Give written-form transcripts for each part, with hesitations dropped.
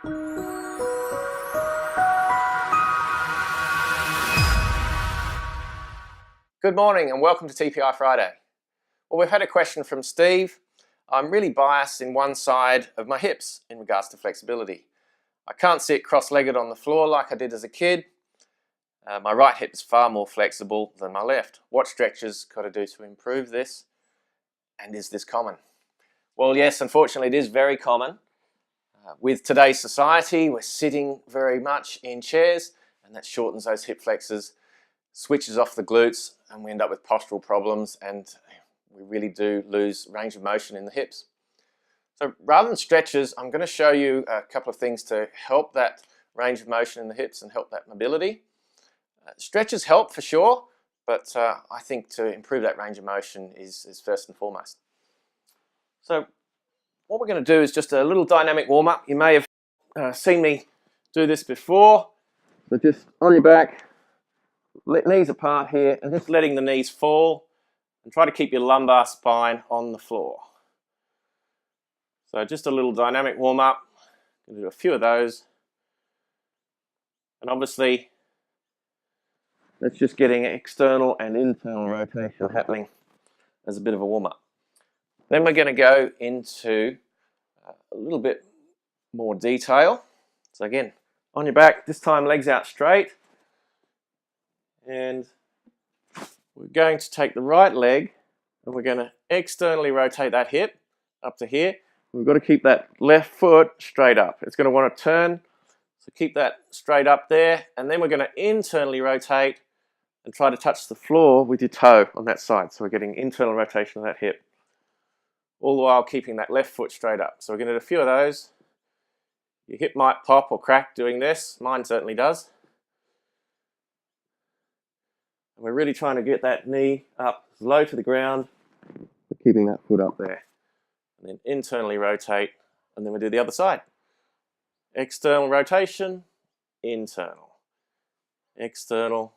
Good morning and welcome to TPI Friday. Well, we've had a question from Steve. I'm really biased in one side of my hips in regards to flexibility. I can't sit cross-legged on the floor like I did as a kid. My right hip is far more flexible than my left. What stretches could I do to improve this? And is this common? Well, yes, unfortunately it is very common. With today's society, we're sitting very much in chairs, and that shortens those hip flexors, switches off the glutes, and we end up with postural problems, and we really do lose range of motion in the hips. So rather than stretches, I'm going to show you a couple of things to help that range of motion in the hips and help that mobility. Stretches help for sure, but I think to improve that range of motion is first and foremost. So what we're going to do is just a little dynamic warm-up. You may have seen me do this before. So just on your back, knees apart here, and just letting the knees fall, and try to keep your lumbar spine on the floor. So just a little dynamic warm-up. Going to do a few of those. And obviously, that's just getting external and internal rotation happening as a bit of a warm-up. Then we're going to go into a little bit more detail. So again, on your back, this time legs out straight. And we're going to take the right leg and we're going to externally rotate that hip up to here. We've got to keep that left foot straight up. It's going to want to turn, so keep that straight up there, and then we're going to internally rotate and try to touch the floor with your toe on that side. So we're getting internal rotation of that hip, all the while keeping that left foot straight up. So we're going to do a few of those. Your hip might pop or crack doing this. Mine certainly does. And we're really trying to get that knee up low to the ground, keeping that foot up there. And then internally rotate, and then we do the other side. External rotation, internal. External,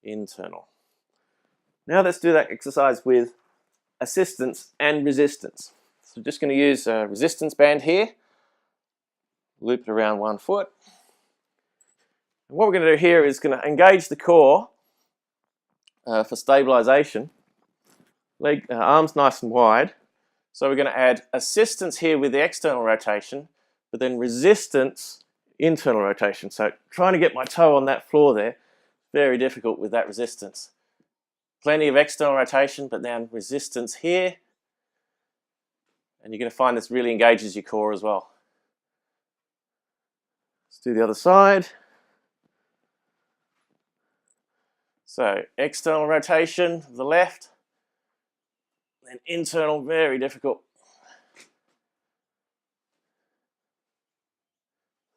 internal. Now let's do that exercise with assistance and resistance. So just going to use a resistance band here. Loop it around one foot. And what we're going to do here is going to engage the core for stabilization. Arms nice and wide. So we're going to add assistance here with the external rotation, but then resistance, internal rotation. So trying to get my toe on that floor there, very difficult with that resistance. Plenty of external rotation, but then resistance here. And you're going to find this really engages your core as well. Let's do the other side. So external rotation to the left, and internal, very difficult.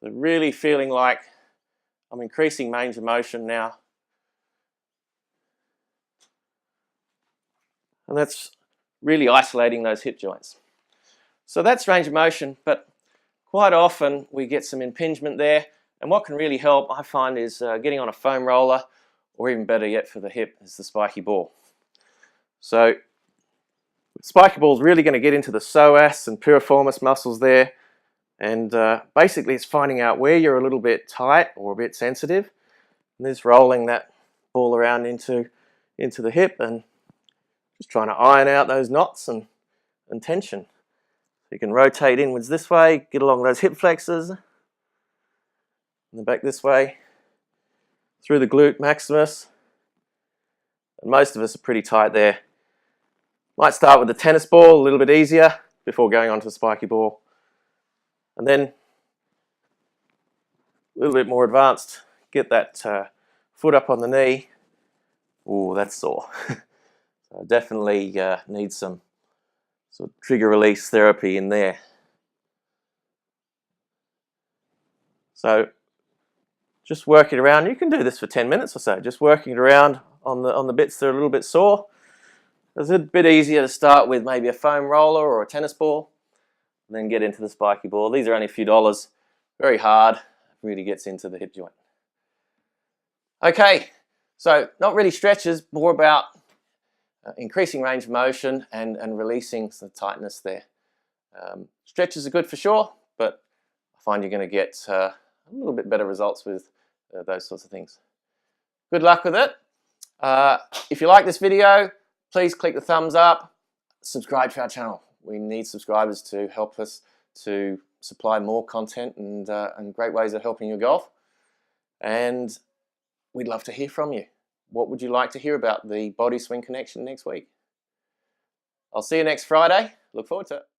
So really feeling like I'm increasing range of motion now. And that's really isolating those hip joints. So that's range of motion, but quite often we get some impingement there. And what can really help, I find, is getting on a foam roller, or even better yet for the hip is the spiky ball. So spiky ball is really going to get into the psoas and piriformis muscles there, and basically it's finding out where you're a little bit tight or a bit sensitive, and just rolling that ball around into the hip and just trying to iron out those knots and tension. So you can rotate inwards this way, get along those hip flexors, and then back this way, through the glute maximus, and most of us are pretty tight there. Might start with the tennis ball, a little bit easier, before going on to the spiky ball. And then, a little bit more advanced, get that foot up on the knee. Ooh, that's sore. So definitely need some sort of trigger release therapy in there. So, just work it around. You can do this for 10 minutes or so, just working it around on the bits that are a little bit sore. It's a bit easier to start with maybe a foam roller or a tennis ball, and then get into the spiky ball. These are only a few dollars, very hard, really gets into the hip joint. Okay, so not really stretches, more about increasing range of motion and releasing the tightness there. Stretches are good for sure, but I find you're going to get a little bit better results with those sorts of things. Good luck with it. If you like this video, please click the thumbs up, subscribe to our channel. We need subscribers to help us to supply more content and great ways of helping your golf. And we'd love to hear from you. What would you like to hear about the body swing connection next week? I'll see you next Friday. Look forward to it.